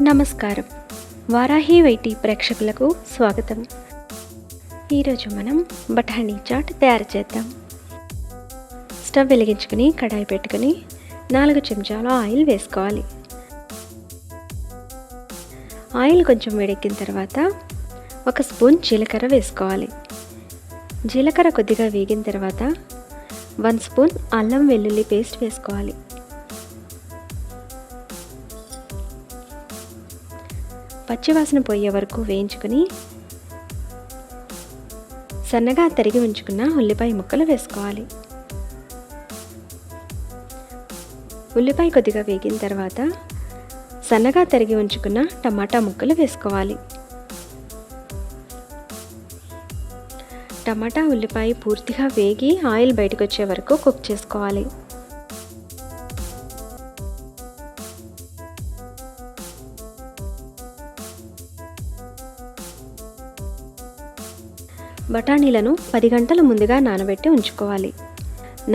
నమస్కారం. వారాహి వైటీ ప్రేక్షకులకు స్వాగతం. ఈరోజు మనం బఠానీ చాట్ తయారు చేద్దాం. స్టవ్ వెలిగించుకుని కడాయి పెట్టుకుని 4 చెంచాల ఆయిల్ వేసుకోవాలి. ఆయిల్ కొంచెం వేడెక్కిన తర్వాత 1 స్పూన్ జీలకర్ర వేసుకోవాలి. జీలకర్ర కొద్దిగా వేగిన తర్వాత 1 స్పూన్ అల్లం వెల్లుల్లి పేస్ట్ వేసుకోవాలి. పచ్చివాసన పోయే వరకు వేయించుకుని సన్నగా తరిగి ఉంచుకున్న ఉల్లిపాయ ముక్కలు వేసుకోవాలి. ఉల్లిపాయ కొద్దిగా వేగిన తర్వాత సన్నగా తరిగి ఉంచుకున్న టమాటా ముక్కలు వేసుకోవాలి. టమాటా ఉల్లిపాయ పూర్తిగా వేగి ఆయిల్ బయటకు వచ్చే వరకు కుక్ చేసుకోవాలి. బఠానీలను 10 గంటల ముందుగా నానబెట్టి ఉంచుకోవాలి.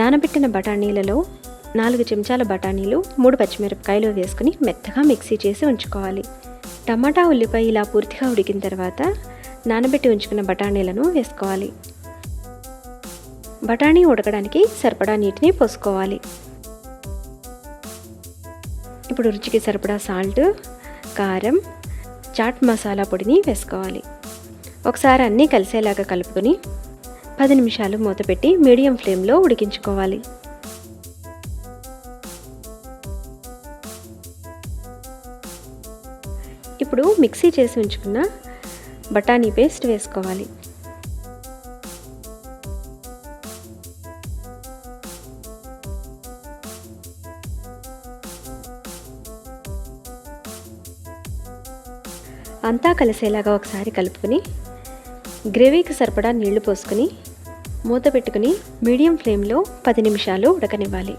నానబెట్టిన బఠానీలలో 4 చెంచాల బఠానీలు 3 పచ్చిమిరపకాయలు వేసుకుని మెత్తగా మిక్సీ చేసి ఉంచుకోవాలి. టమాటా ఉల్లిపాయ ఇలా పూర్తిగా ఉడికిన తర్వాత నానబెట్టి ఉంచుకున్న బఠానీలను వేసుకోవాలి. బఠానీ ఉడకడానికి సరిపడా నీటిని పోసుకోవాలి. ఇప్పుడు రుచికి సరిపడా సాల్ట్, కారం, చాట్ మసాలా పొడిని వేసుకోవాలి. ఒకసారి అన్నీ కలిసేలాగా కలుపుకొని 10 నిమిషాలు మూత పెట్టి మీడియం ఫ్లేమ్లో ఉడికించుకోవాలి. ఇప్పుడు మిక్సీ చేసి ఉంచుకున్న బఠానీ పేస్ట్ వేసుకోవాలి. అంతా కలిసేలాగా ఒకసారి కలుపుకొని గ్రేవీకి సరిపడా నీళ్లు పోసుకొని మూత పెట్టుకుని మీడియం ఫ్లేమ్లో 10 నిమిషాలు ఉడకనివ్వాలి.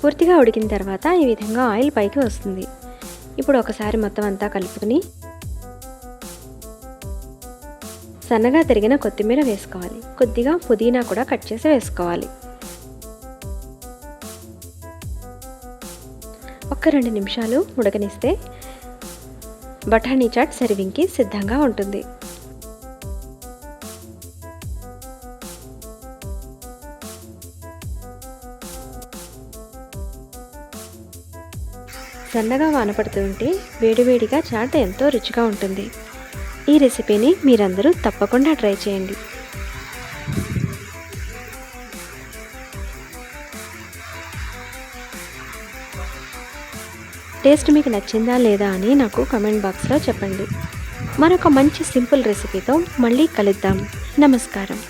పూర్తిగా ఉడికిన తర్వాత ఈ విధంగా ఆయిల్ పైకి వస్తుంది. ఇప్పుడు ఒకసారి మొత్తం అంతా కలుపుకొని సన్నగా తరిగిన కొత్తిమీర వేసుకోవాలి. కొద్దిగా పుదీనా కూడా కట్ చేసి వేసుకోవాలి. 1-2 నిమిషాలు ఉడకనిస్తే బఠానీ చాట్ సర్వింగ్కి సిద్ధంగా ఉంటుంది. సన్నగా వానపడుతూ ఉంటే వేడివేడిగా చాట్ ఎంతో రుచిగా ఉంటుంది. ఈ రెసిపీని మీరందరూ తప్పకుండా ట్రై చేయండి. టేస్ట్ మీకు నచ్చిందా లేదా అని నాకు కామెంట్ బాక్స్లో చెప్పండి. మరొక మంచి సింపుల్ రెసిపీతో మళ్ళీ కలుద్దాం. నమస్కారం.